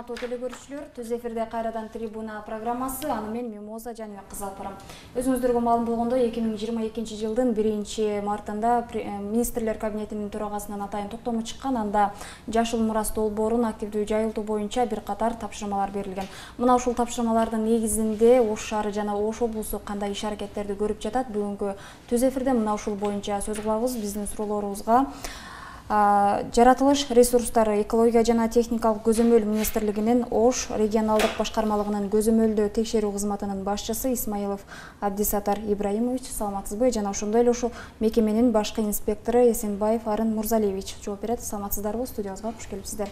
Урматтуу телекөрүүчүлөр, түз эфирде кайрадан трибуна программасы, аны мен Мимоза Жаныбек кызы алып барам. Өзүңүздөргө маалым болгондой, 2022 жылдын 1-мартында министрлер кабинетинин төрагасынын атайын токтому чыккан, анда Жашыл Мурас долбоорун активдүү жайылтуу боюнча бир катар тапшырмалар берилген. Мына ушул тапшырмалардын негизинде Ош шаары жана Ош облусу кандай иш-аракеттерди көрүп жатат? Бүгүнкү түз эфирде мына ушул боюнча сөз кылабыз. Биздин суроолорубузга Жаратылыш ресурстары экология жана техникалык көзөмөл министрлигинин Ош регионалдык башкармалыгынын көзөмөлдөө текшерүү кызматынын башчысы Исмаилов Абдисатар Ибраимович, саламатсызбы? Жана ошондой эле ушул мекеменин башкы инспектору Эсенбаев Арын Мурзалиевич жооп берет. Саламатсыздарбы? Студиябызга куш келипсиздер.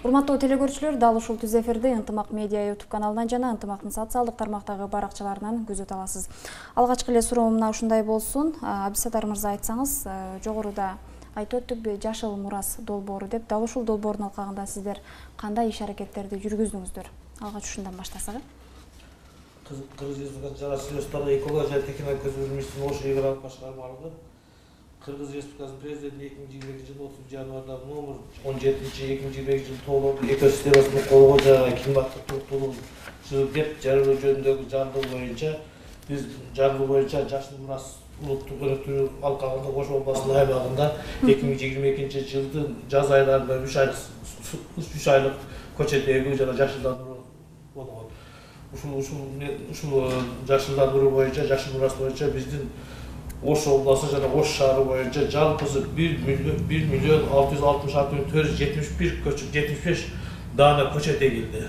Урматтуу телекөрүүчүлөр, дал ушул түз эфирди Ынтымак медиа YouTube каналынан жана Ынтымактын социалдык тармактагы баракчаларынан көзөтө аласыз. Алгачкы эле суроом мына ушундай болсун. Абдисатар мырза, айтсаңыз, жогоруда айтып өттүк, Жашыл Мурас долбоору деп, дал ушул долбоордун алкагында сиздер кандай иш-аракеттерди жүргүздүңүздөр? Алгач ушундан баштасак. Кыргыз Республикасы Жаратылыш ресурстары экология жана техникалык көзөмөл министрлигинин Ош регионалдык башкармалыгы Кыргыз Республикасынын президенти 2022 жылы 30 январда номер 17-2022 жылы тоолорду экосистемасынын колгоо жана климаттык туруктуулугун чыгып жарылуу жөнүндөгү жарлыгы боюнча биз Жашыл Мурас улуттук өнөктүрүү алкагында Ош облусунун аймагында 2022 жылдын жаз айларында 3 айлык көчөт эгүү жана жашылдандыруу болгон. Ушул жашылдандыруу боюнча, Жашыл Мурас боюнча биздин Ош облусу жана Ош шаары боюнча жалпысы 1.664.471 дана көчөт эгилди.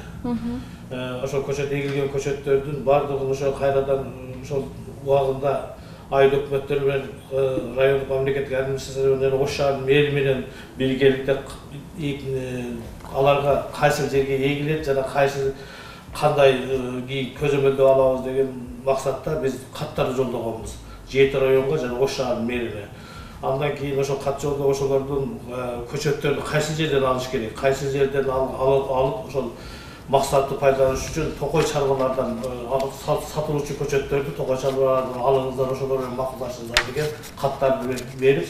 Ошол көчөт эгилген көчөттөрдүн бардыгын ошо кайрадан ошол убагында айыл өкмөттөрү менен райондук мамлекеттик администрация менен Ош шаарынын мэри менен биргеликте аларга кайсы жерге эгилет жана кайсы кандай көзөмөлдөө алабыз деген максатта биз каттарды жолдогонбуз 7 районго жана Ош шаарынын мэрине. Андан кийин ошол кат жолдо ошолордун көчөттөрдү кайсы жерден алыш керек, кайсы жерден алып ошол максатты пайдаланыш үчүн токой чарбалардан сатылуучу көчөттөрдү токой чарбалардан алыңыздар, ошолор менен макулдашыңыздар деген каттарды берип,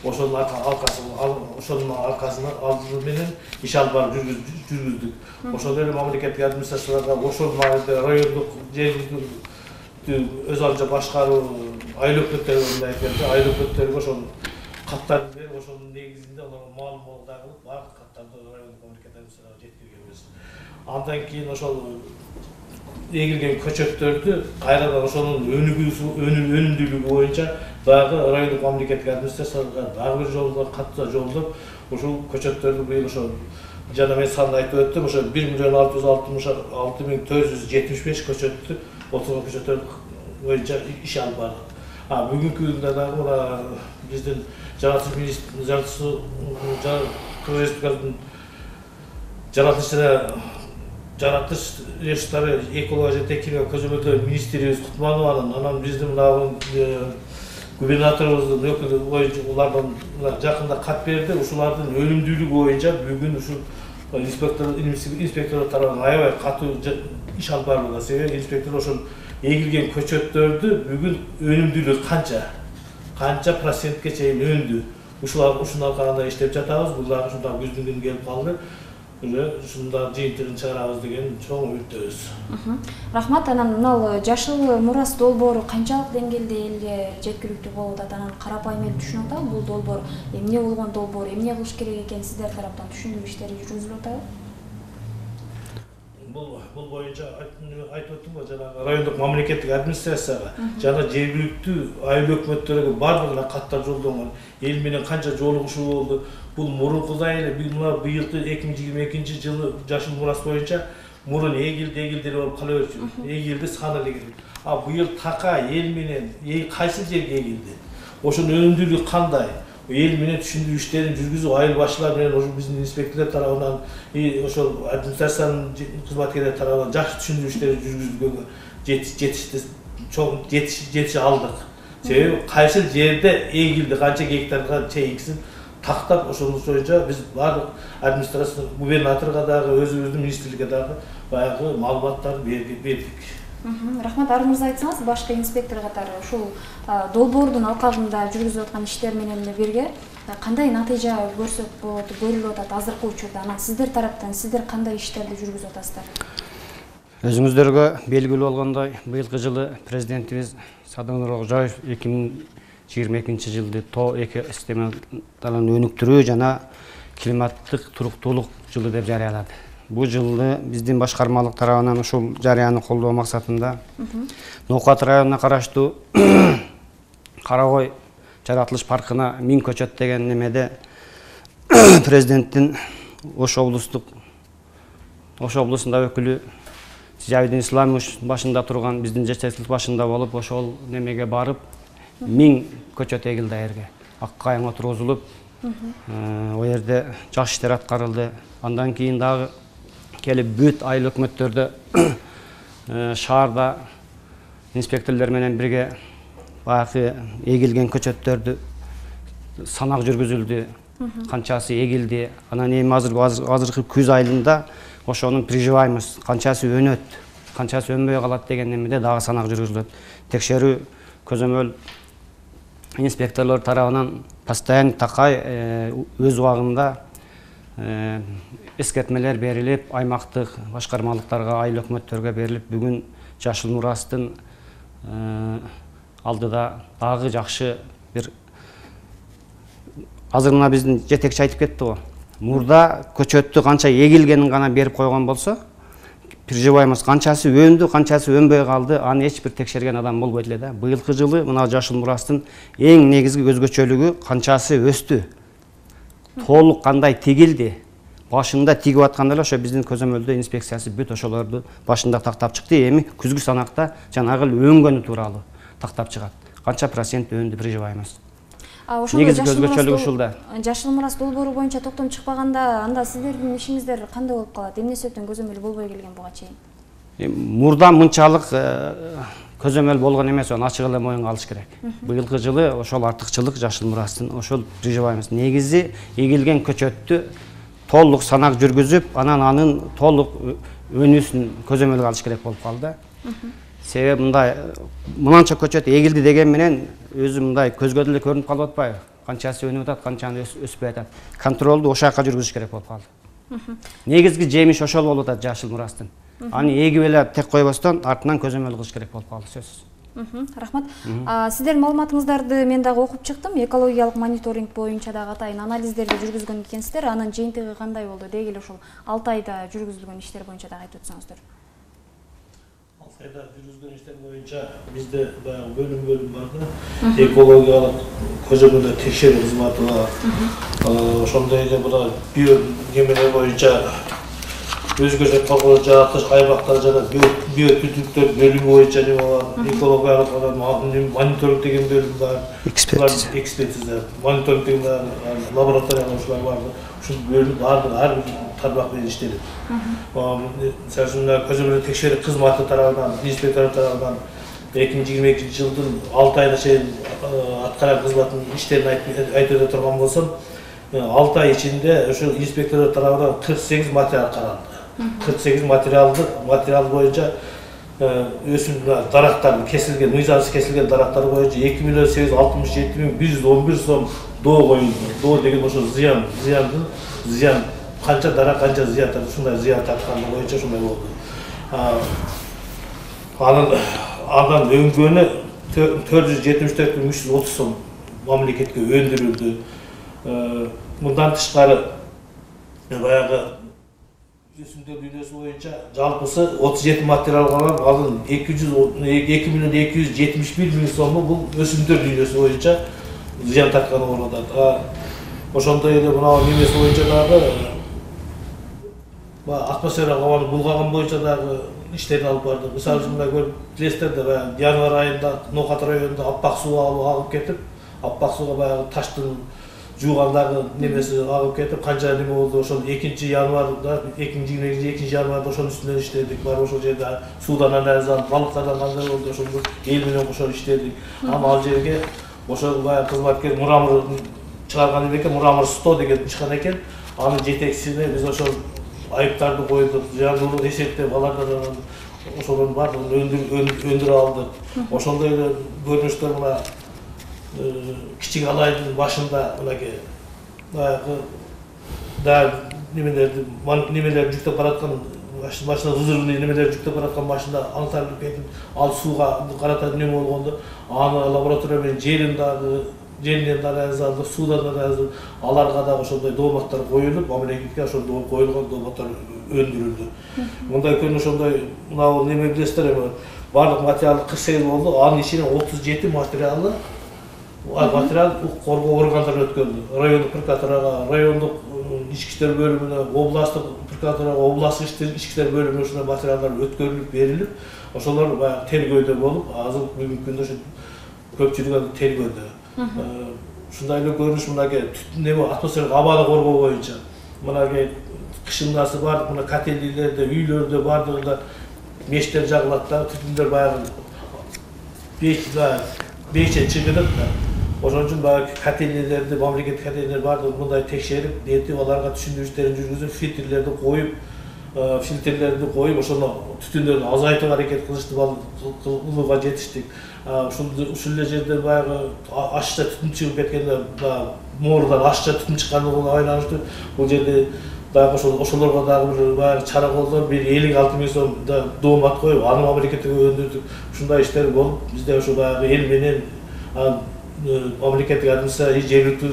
ошонун аркасына алды менен иш алып барып жүргүздүк. Ошондой эле мамлекеттик администрацияларга ошол маалда райондук жергиликтүү өз алынча башкаруу айыл өкмөттөрү менен айтканда, айыл өкмөттөргө ошол каттарды берип, ошонун негизинде аларга маалым болгондагы бардык каттарды райондук мамлекеттик администрацияга жеткиргенбиз. Андан кийин ошол эгилген көчөттөрдү кайрадан ошонун өнүмдүүлүгү боюнча дагы райондук мамлекеттик администрацияга дагы бир жолдо катта жолдоп, ушул көчөттөрдү быйыл ошо жана мен санын айтып өттүм, ошо 1.666.475 көчөттү, отурган көчөттөр боюнча иш алып бардык. Бүгүнкү күндө дагы мына биздин Кыргыз Республикасынын Жаратылыш ресурстары экология жана техникалык көзөмөлдөө министрибиз Кутманованын, анан биздин мына губернаторубуздун өкүлү боюнча улардан жакында кат берди. Ушулардын өнүмдүүлүгү боюнча бүгүн ушул инспектор тарабынан аябай катуу иш алып барылды. Себеби инспектор ошол эгилген көчөттөрдү бүгүн өнүмдүүлүгү канча процентке чейин өндү. Ушунун аркасында иштеп жатабыз. Бул дагы ушундай күздүн күнү келип калды. Ушунда жыйынтыгын чыгарабыз деген чоң үмүттөбүз. Рахмат. Анан мына Жашыл Мурас долбоору канчалык деңгээлде элге жеткиликтүү болуп атат? Анан карапайым эл түшүнүп атабы бул долбоор эмне болгон долбоор, эмне кылыш керек экен сиздер тараптан түшүндүрүү иштери жүргүзүлүп атабы? Бул боюнча айтып өттүм го, жанагы райондук мамлекеттик администрацияга жана жергиликтүү айыл өкмөттөргө бардыгына каттар жолдонгон. Эл менен канча жолугушуу болду. Бул мурункудай эле быйылкы 2022 жылы Жашыл Мурас боюнча мурун эгилди болуп кала берчү. Эгилди саны эгилди. Быйыл така эл менен кайсы жерге эгилди? Ошонун өнүмдүүлүгү кандай? Эл менен түшүндүрүү иштерин жүргүзүп, айыл башчылары менен ошол биздин инспекторлор тарабынан, ошол администрациянын кызматкерлери тарабынан жакшы түшүндүрүү иштерин жүргүзүүгө жетише алдык. Себеби кайсы жерде эгилди, канча гектарга чейинкисин тактап, ошол боюнча биз бардык администрация губернаторго дагы, өзүбүздүн министрликке дагы баягы маалыматтарды бердик. Рахмат, Армырза, айтсаңыз, башкы инспектор катары ушул долбоордун алкагында жүргүзүп аткан иштер менен бирге кандай натыйжа көрүлүп атат азыркы учурда? Анан сиздер тараптан сиздер кандай иштерди жүргүзүп атасыздар? Өзүңүздөргө белгилүү болгондой, быйылкы жылы президентибиз Садыр Нуркожоев 2022 жылды тоо экосистемаларын өнүктүрүү жана климаттык туруктуулук жылы деп жарыялады. Бул жылды биздин башкармалык тарабынан ушул жарыяны колдоо максатында Ноокат районуна караштуу Карагой жаратылыш паркына 1000 көчөт деген немеде президенттин Ош облусунда өкүлү Зиявидин Исламович башында турган, биздин жетекчилик башында болуп, ошол немеге барып 1000 көчөт эгилди айерге. Аккайың отургузулуп, о жерде жакшы иштер аткарылды. Андан кийин дагы келип бүт айыл өкмөттөрдө шаарда инспекторлор менен бирге баягы эгилген көчөттөрдү санак жүргүзүлдү, канчасы эгилди. Анан эми азыркы күз айылында ошонун приживаемость канчасы өнөт, канчасы өнбөй калат деген немеде дагы санак жүргүзүлөт. Текшерүү көзөмөл инспекторлор тарабынан постоянно такай өз убагында эскертмелер берилип, аймактык башкармалыктарга, айыл өкмөттөргө берилип, бүгүн Жашыл Мурастын алдыда дагы жакшы бир азыр мына биздин жетекчи айтып кетти го. Мурда көчөттү канча эгилгенин гана берип койгон болсо, приживаемость канчасы өндү, канчасы өнбөй калды, аны эч бир текшерген адам болбойт эле да. Быйылкы жылы мына Жашыл Мурастын эң негизги өзгөчөлүгү канчасы өстү. Толук кандай тигилди. Башында тигип атканда эле ошо биздин көзөмөлдө инспекциясы бүт ошолорду башында тактап чыкты. Эми күзгү санакта жанагы өнгөнү тууралуу тактап чыгат. Канча процент өндү приживаемость. Негизги өзгөчөлүгү ушулда. Жашыл Мурас долбоору боюнча токтом чыкпаганда, анда сиздердин ишиңиздер кандай болуп калат? Эмне себептен көзөмөл болбой келген буга чейин? Мурда мынчалык көзөмөл болгон эмес, аны ачык эле моюнга алыш керек. Быйылкы жылы ошол артыкчылык Жашыл Мурастын ошол приживаемость негизи эгилген көчөттү толук санак жүргүзүп, анын толук өнүүсүн көзөмөлгө алыш керек болуп калды. Себеби мындай мынанча көчөт эгилди деген менен өзү мындай көзгө деле көрүнүп калып атпайбы? Канчасы өнүп атат, канчаны өспөй атат. Контролду ошол жака жүргүзүш керек болуп калды. Негизги жемиш ошол болуп атат Жашыл Мурастын. Аны эгип эле тек койбостон артынан көзөмөл кылыш керек болуп калды, сөзсүз. Рахмат. Сиздердин маалыматыңыздарды мен дагы окуп чыктым. Экологиялык мониторинг боюнча дагы атайын анализдерди жүргүзгөн экенсиздер. Анын жыйынтыгы кандай болду? Деги эле ушул 6 айда жүргүзүлгөн иштер боюнча дагы айтып өтсөңүздөр. 6 айда жүргүзгөн иштер боюнча бизде баягы бөлүм бар да. Экологиялык көзөмөлдө текшерүү кызматы бар. Ошондой эле мына био немелер боюнча өзгөчө коргоо жаратылыш аймактар жана биотүтүктөр бөлүмү боюнча неме бар. Экологиялык мониторинг деген бөлүм бар. Экспертиза, мониторинг деген лабораторияга ушулар бар. Ушул бөлүм ар бир тармак менен иштелет. Көзөмөл текшерүү кызматы тарабынан, инспектор тарабынан 2022 жылдын 6 айына чейин аткарган кызматтын иштерин айтып өтө турган болсом, 6 ай ичинде ошол инспектор тарабынан 48 материал каралды. 48 материал боюнча өсүм дарактар кесилген, мыйзамсыз кесилген дарактар боюнча 2.867.111 сом доо коюлду. Доо деген ошо зыян канча дарак канча зыян ушундай зыян тартканы боюнча ушундай болду. Андан өңгөнү 474.330 сом мамлекетке өндүрүлдү. Мындан тышкары баягы өсүмдөр дүйнөсү боюнча жалпысы 37 материал калган, анын 2.271.000 сому бул өсүмдөр дүйнөсү боюнча зыян тартканы болуп атат. Ошондой эле мына немеси боюнча дагы атмосфералык абаны булгаган боюнча дагы иштерин алып бардык. Мисалы үчүн мына көрүп билесиздер да, январь айында Ноокат районунда аппак суу агып кетип, аппак сууга баягы таштын жуугандагы немеси агып кетип, канча неме болду. Ошол 2-январда, 2-январда ошонун үстүнөн иштедик. Бар ошол жерде суудан анализ алып, балыктардан кандай болду, ошону эл менен кошо иштедик. Ал жерге ошол баягы кызматкер Мурамыр чыгарган экен, Мурамыр 100 деген чыккан экен. Анын жетекчисине биз ошол айыптарды койдук, жаңылык эсептеп алардан ошолордун баардыгын өндүрө алды. Ошондой эле көрүнүштөр мына Кичик Алайдын башында мынакей баягы да немелер жүктөп бараткан машина ызыргы немелер жүктөп бараткан машина аңтарылып кетип, ал сууга карата неме болгондо, аны лаборатория менен жеринен да анализ, суудан да анализ, аларга да ошондой дооматтар коюлуп, мамлекетке ошондой коюлган дооматтар өндүрүлдү. Мындай күн ошондой мына неме билесиздер, бардык материал 48 болду, анын ичинен 37 материал укук коргоо органдарына өткөрүлдү. Райондук прокуратурага, райондук ички иштер бөлүмүнө, областтык прокуратурага, областык ички иштер бөлүмүнө ушундай материалдар өткөрүлүп берилип, ошолор баягы тергөөдө болуп, азыр бүгүнкү күндө ошо көпчүлүгү тергөөдө. Ушундай эле көрүнүш мынакей неме атмосфералык абаны коргоо боюнча мынакей кышындасы бар, мына котельнийлерде, үйлөрдө бардыгында мештер жагылат да, түтүндөр баягы бейче чыгынып да. Ошон үчүн баягы котельнийлерди, мамлекеттик котельнийлер бардыгын мындай текшерип, нетип аларга түшүндүрүштөрүн жүргүзүп, фильтрлерди коюп, ошону түтүндөрдү азайтууга аракет кылууга жетиштик. Ушул эле жерде баягы ашча түтүн чыгып кеткенде, моорудан ашча түтүн чыккандыгына байланыштуу бул жерде дагы ошолорго дагы бир баягы чара колдоп, бир 56 миң сом доомат коюп, аны мамлекетке өндүрдүк. Ушундай иштер болуп, бизде ошо баягы эл менен мамлекеттик администрация, жергиликтүү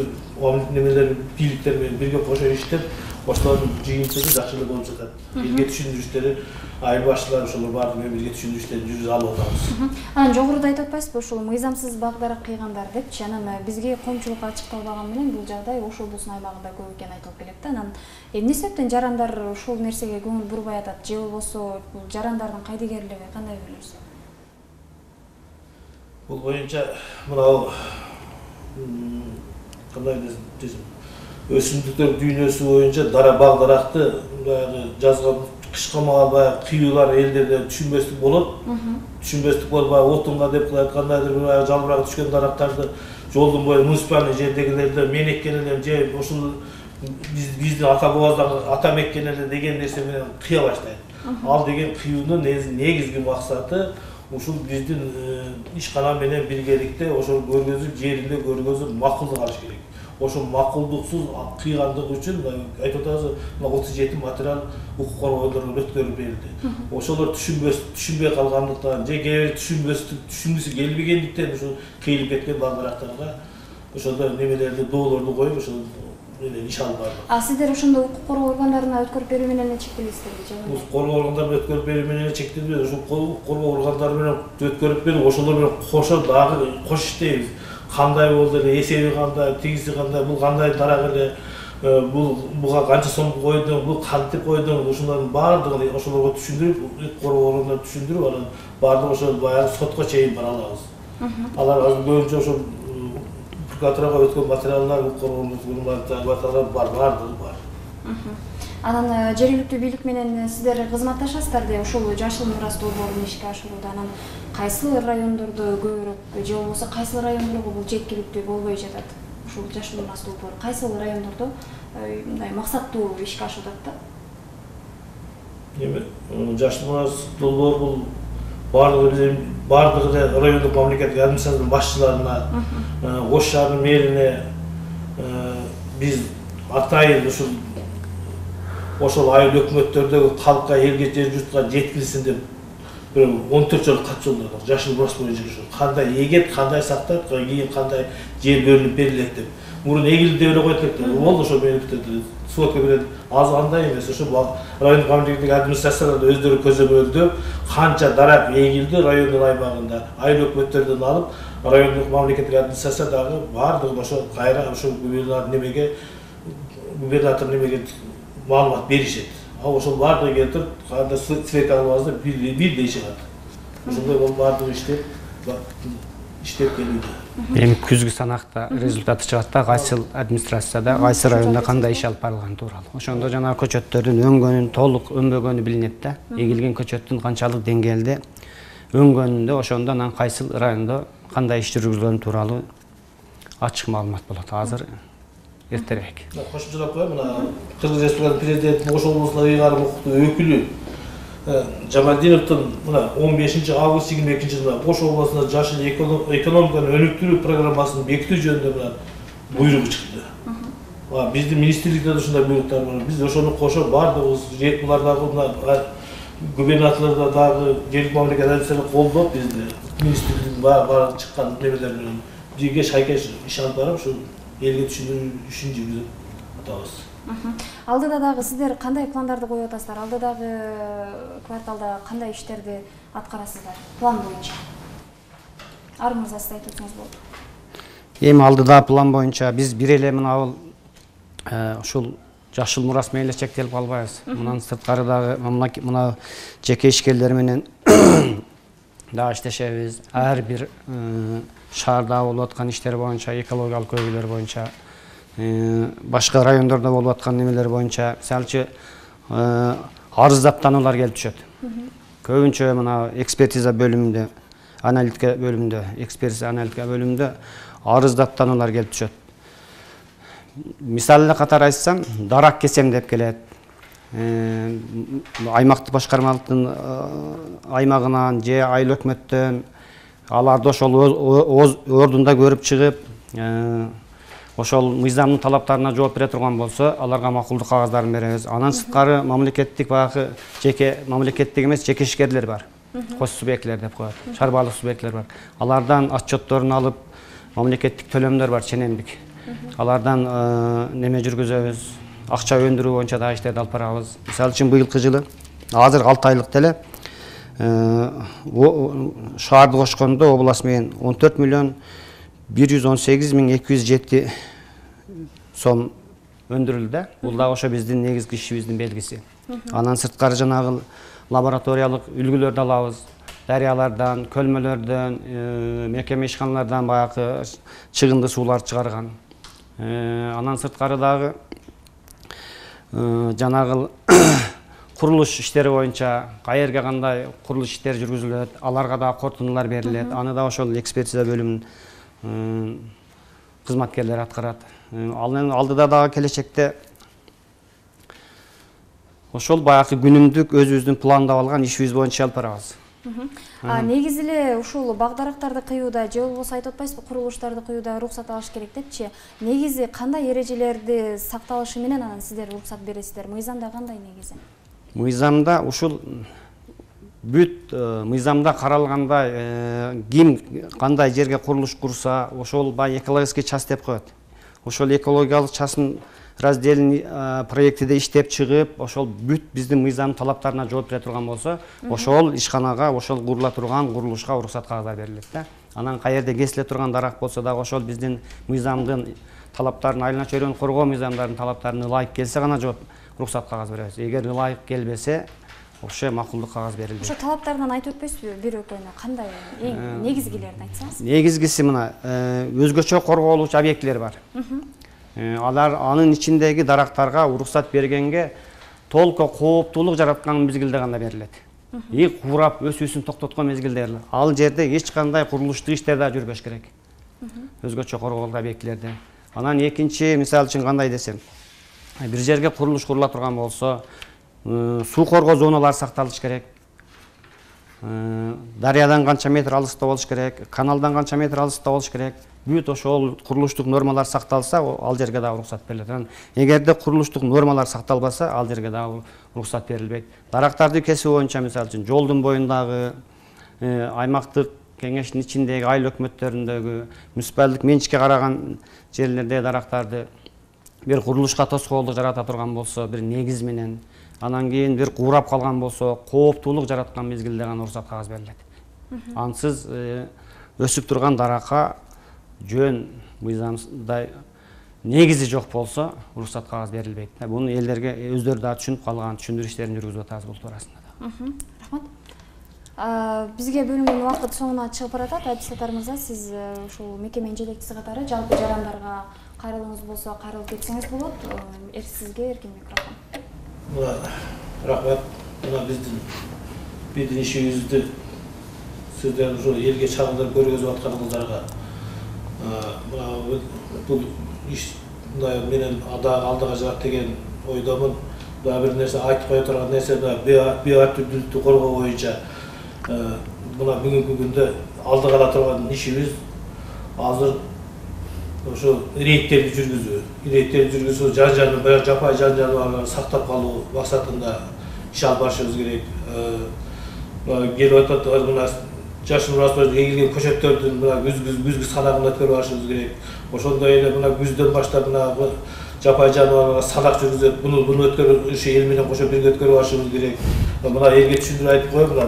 немелер, бийликтер менен бирге кошо иштеп, ошолордун жыйынтыгы жакшы эле болуп жатат. Элге түшүндүрүштөрү, айыл башчылары ошолор баардыгы менен бирге түшүндүрүштөрүн жүргүзүп алып атабыз. Анан жогоруда айтып атпайсызбы, ушул мыйзамсыз багдарак кыйгандар депчи, анан бизге коомчулукка ачыкталбаган менен бул жагдай Ош облусунун аймагында көп экени айтылып келет да. Анан эмне себептен жарандар ушул нерсеге көңүл бурбай атат, же болбосо бул жарандардын кайдыгерлиги кандай ойлойсуз? Бул боюнча мынау кандай десем, өсүмдүктөр дүйнөсү боюнча дара багдаракты баягы жазган кышка мага баягы кыюулар элдерде түшүнбөстүк болот. Түшүнбөстүк болуп баягы отунга деп кандайдыр бир баягы жалбырагы түшкөн дарактарды жолдун бою муниципальный жердегилерде менеккен эле же ушул биздин ата бабабыздан ата меккен эле деген нерсе менен кыя баштайт. Ал деген кыюунун негизги максаты ушул биздин ишкана менен биргеликте ошол көргөзүп, жеринде көргөзүп макулдук алыш керек. Ошол макулдуксуз кыйгандык үчүн айтып атабыз, 37 материал укук коргоолорго өткөрүп берилди. Ошолор түшүнбөй калгандыктан же кээ бир түшүнгүсү келбегендиктен ушул кыйылып кеткен балдарактарга ошондой немелерди, доолорду коюп ошол менен иш алып барды. Сиздер ошондо укук коргоо органдарына өткөрүп берүү менен чектелесиздерби же? Укук коргоо органдарына өткөрүп берүү менен чектелбейт. Ошол укук коргоо органдары менен өткөрүп берип, ошолор менен кошо дагы кош иштейбиз. Кандай болду эле, эсеби кандай, тигиси кандай, бул кандай дарак эле, буга канча сом койдуң, бул кантип койдуң, ошолордун баардыгын ошолорго түшүндүрүп, укук коргоо органдарына түшүндүрүп, анан баардыгы ошол баягы сотко чейин бара алабыз. Алар азыр көбүнчө ошол прокуратурага өткөн материалдар, укук коргоо материалдар баардыгы бар. Анан жергиликтүү бийлик менен сиздер кызматташасыздар ушул жашыл мурас долбоорун ишке ашырууда. Анан кайсыл райондордо көбүрөөк же болбосо кайсыл райондорго бул жеткиликтүү болбой жатат? Ушул жашыл мурас долбоору кайсыл райондордо мындай максаттуу ишке ашылат да? Эми жашыл мурас долбоору бул баардыгы эле райондук мамлекеттик администрациянын башчыларына, Ош шаарынын мэрине биз атайын ошол айыл өкмөттөрдөгү калкка, элге, жер журтка жеткилсин деп 14 жолу кат жолдодук. Жашыл мурас боюнча кандай эгет, кандай сактайт, кийин кандай жер бөлүнүп берилет деп. Мурун эгилди деп эле койдук элек. Болду ошо менен сводка берет. Аз андай эмес. Ошо райондук мамлекеттик администрациялар өздөрү көзөмөлдөп, канча дарак эгилди райондун аймагында, айыл өкмөттөрдөн алып, райондук мамлекеттик администрация дагы баардыгын ошо кайра ошо губернатор немеге маалымат беришет. Ошол баардыгы келтирип, кандай цвет албазда бир дейишет. Ошондой болуп баардыгы иштеп келүүдө. Эми күзгү санакта результаты чыгат да, кайсыл администрацияда, кайсы районда кандай иш алып барылганы тууралуу. Ошондо жана көчөттөрдүн өңгөнүн, толук өнбөгөнү билинет да. Эгилген көчөттүн канчалык деңгээлде өңгөнүндө, ошондо анан кайсыл райондо кандай иш жүргүзүлгөнү тууралуу ачык маалымат болот. Азыр эртерээк. Кошумчалап коеюн, мына Кыргыз Республикасынын президенти Ош облусуна ыйгарым укуктуу өкүлү Жамалдиновдун мына 15 август 22 жылда Ош областында жашыл экономиканы өнүктүрүү программасын бекитүү жөнүндө мына буйрук чыкты. Биздин министрликте да ушундай буйруктар бар. Биз ошону кошо бардыгыбыз булардагы мына губернаторлордо дагы жергиликтүү мамлекеттик администрация колдоп бизди министрликтин баары чыккан немелер менен бизге шайкеш иш алып барып ушу элге түшүндүрүү ишин жүргүзүп атабыз. Алдыда дагы сиздер кандай пландарды коюп атасыздар? Алдыдагы кварталда кандай иштерди аткарасыздар? План боюнча. Арыңызды айтып өтсөңүз болот. Эми алдыда план боюнча биз бир эле мына ушул жашыл мурас менен эле чектелип калбайбыз. Мындан сырткары дагы мына жеке ишкерлер менен дагы иштешебиз. Ар бир шаарда болуп аткан иштер боюнча, экологиялык көйгөйлөр боюнча, башка райондордо болуп аткан немелер боюнча, мисалы арыздаттануулар келип түшөт. Көбүнчө мына экспертиза бөлүмүндө, аналитика бөлүмүндө, экспертиза аналитика бөлүмүндө арыздаттануулар келип түшөт. Мисалы катары айтсам, дарак кесем деп келет. Аймактык башкармалыктын аймагынан же айыл өкмөттөн аларды ошол ордунда көрүп чыгып, ошол мыйзамдын талаптарына жооп бере турган болсо, аларга макулдук кагаздарын беребиз. Анан сырткары мамлекеттик баягы жеке мамлекеттик эмес жеке ишкерлер бар. Кос субъектлер деп коет. Чарбалык субъектлер бар. Алардан отчетторун алып, мамлекеттик төлөмдөр бар, ченемдик. Алардан неме жүргүзөбүз. Акча өндүрүү боюнча да иштерди алып барабыз. Мисалы үчүн быйылкы жылы азыр 6 айлык деле шаарды кошкондо область менен 14 миллион 118 миң 207 сом өндүрүлдү. Бул да ошо биздин негизги ишибиздин белгиси. Анан сырткары жанагы лабораториялык үлгүлөрдү алабыз. Дарыялардан, көлмөлөрдөн, мекеме ишканалардан баягы чыгынды суулар чыгарган. Анан сырткары дагы жанагы курулуш иштери боюнча каерге кандай курулуш иштери жүргүзүлөт, аларга да корутундулар берилет. Аны да ошол экспертиза бөлүмүнүн кызматкерлери аткарат. Анын алдыда дагы келечекте ошол баягы күнүмдүк өзүбүздүн пландап алган ишибиз боюнча алып барабыз. Негизи эле ушул багдарактарды кыюуда же болбосо айтып атпайсызбы, курулуштарды кыюуда уруксат алыш керек депчи. Негизи кандай эрежелерди сакталышы менен анан сиздер уруксат бересиздер? Мыйзамда кандай негизи? Мыйзамда ушул бүт мыйзамда каралгандай ким кандай жерге курулуш курса, ошол бай экологический час деп коет. Ошол экологиялык частын разделин проектиде иштеп чыгып, ошол бүт биздин мыйзам талаптарына жооп бере турган болсо, ошол ишканага, ошол курула турган курулушка уруксат кагаздар берилет да. Анан каерде кесиле турган дарак болсо дагы ошол биздин мыйзамдын талаптарын, айылына чөйрөнү коргоо мыйзамдарынын талаптарына ылайык келсе гана жооп уруксат кагаз беребиз. Эгер ылайык келбесе, ошо макулдук кагаз берилбейт. Ошо талаптардан айтып өтпөйсүзбү бир экөөнү? Кандай эң негизгилерин айтсаңыз? Негизгиси мына өзгөчө корголуучу объектилер бар. Алар анын ичиндеги дарактарга уруксат бергенге толко кооптуулук жараткан мезгилде гана берилет. Курап өсүүсүн токтоткон мезгилде берилет. Ал жерде эч кандай курулуштук иштер да жүрбөш керек. Өзгөчө корголук объектилерде. Анан экинчи мисалы үчүн кандай десем, бир жерге курулуш курула турган болсо, суу коргоо зоналары сакталыш керек. Дарыядан канча метр алыста болуш керек, каналдан канча метр алыста болуш керек. Бүт ошол курулуштук нормалар сакталса, ал жерге да уруксат берилет. Эгерде курулуштук нормалар сакталбаса, ал жерге да уруксат берилбейт. Дарактарды кесүү боюнча мисалы үчүн жолдун боюндагы, аймактык кеңештин ичиндеги айыл өкмөттөрүндөгү муниципалдык менчикке караган жерлерде дарактарды бир курулушка тоскоолдук жарата турган болсо, бир негиз менен, анан кийин бир куурап калган болсо, кооптуулук жараткан мезгилде гана уруксат кагаз берилет. Ансыз өсүп турган даракка жөн мыйзамда негизи жок болсо, уруксат кагаз берилбейт. Буну элдерге өздөрү да түшүнүп калган, түшүндүрүү иштерин жүргүзүп атабыз бул туурасында да. Рахмат. Бизге бөлүнгөн убакыт соңуна чыгып баратат. Адисатар мырза, сиз ушул мекеменин жетекчиси катары жалпы жарандарга кайрылууңуз болсо кайрылып кетсеңиз болот. Сизге эркин микрофон. Рахмат. Мына биздин ишибизди сиздер ушу элге чагылдырып көргөзүп атканыңыздарга бул иш менен алдыга жарат деген ойдомун. bir nerse айтып кое турган нерсе биотүрлүктү коргоо боюнча мына бүгүнкү күндө алдыга ала турган ишибиз азыр ошо рейдтерди жүргүзүү жапай жан жаныбарларды сактап калуу максатында иш алып барышыбыз керек. Келип атат мына Жашыл Мурас эгилген көчөттөрдүн мына күзгү санагын өткөрүп барышыбыз керек. Ошондой эле мына күздөн баштап мына жапай жаныбарларга санак жүргүзөт. Буну өткөрүп ошо эл менен кошо бирге өткөрүп барышыбыз керек. Мына элге түшүндүрүп айтып коеюн, мына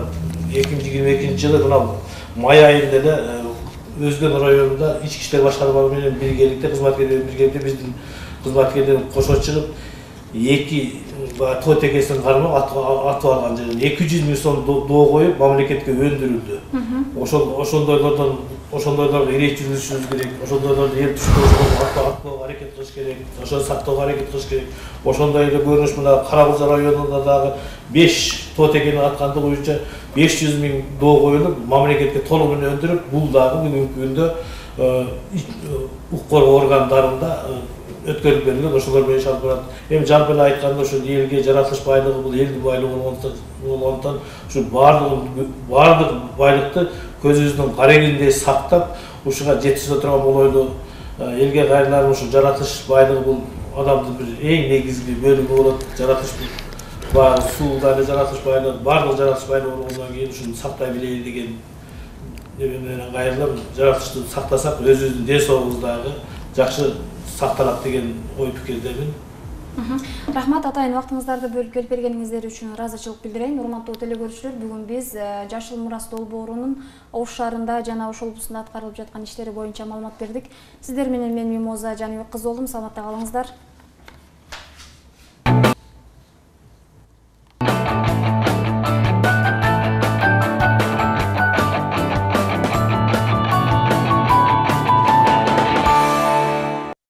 2022-жылы мына май айында эле Өзгөн районунда ички иштер башкармалары менен биргеликте биздин кызматкерлер кошо чыгып 2 тоо текесин кармап атып алган жерден 200 000 сом доо коюп мамлекетке өндүрүлдү. Ошондойлорго ирет жүргүзүшүбүз керек. Ошондойлорду эл түшүндүрүп аткылоого аракет кылыш керек. Ошону сактоого аракет кылыш керек. Ошондой эле көрүнүш мына Кара Куза районунда дагы 5 тоо текени аткандыгы боюнча 500 000 доо коюлуп, мамлекетке толугу менен өндүрүп, бул дагы бүгүнкү күндө укук коргоо органдарында өткөрүп берилген, ошолор менен иш алып барат. Эми жалпы эле айтканда ошо элге жаратылыш байлыгы бул элдин байлыгы болгондуктан ушу баардык байлыкты көзүбүздүн карегиндей сактап, ушуга жеткизе турган болойлу. Элге кайрыларым ушу жаратылыш байлыгы бул адамдын бир эң негизги бөлүгү болот. Жаратылыш сууда эле жаратылыш байлыгы, баардык жаратылыш байлыгы болгондон кийин ушуну сактай билели деген менен кайрылып, жаратылышты сактасак, өзүбүздүн ден соолугубуз дагы жакшы сакталат деген ой пикирдемин. Рахмат атайын, вактыңыздарды бөлүп келип бергениңиздер үчүн ыраазычылык билдирейин. Урматтуу телекөрүүчүлөр, бүгүн биз Жашыл Мурас долбоорунун Ош шаарында жана Ош облусунда аткарылып жаткан иштери боюнча маалымат бердик. Сиздер менен мен Мимоза Жаныбек кызы болдум. Саламатта калыңыздар.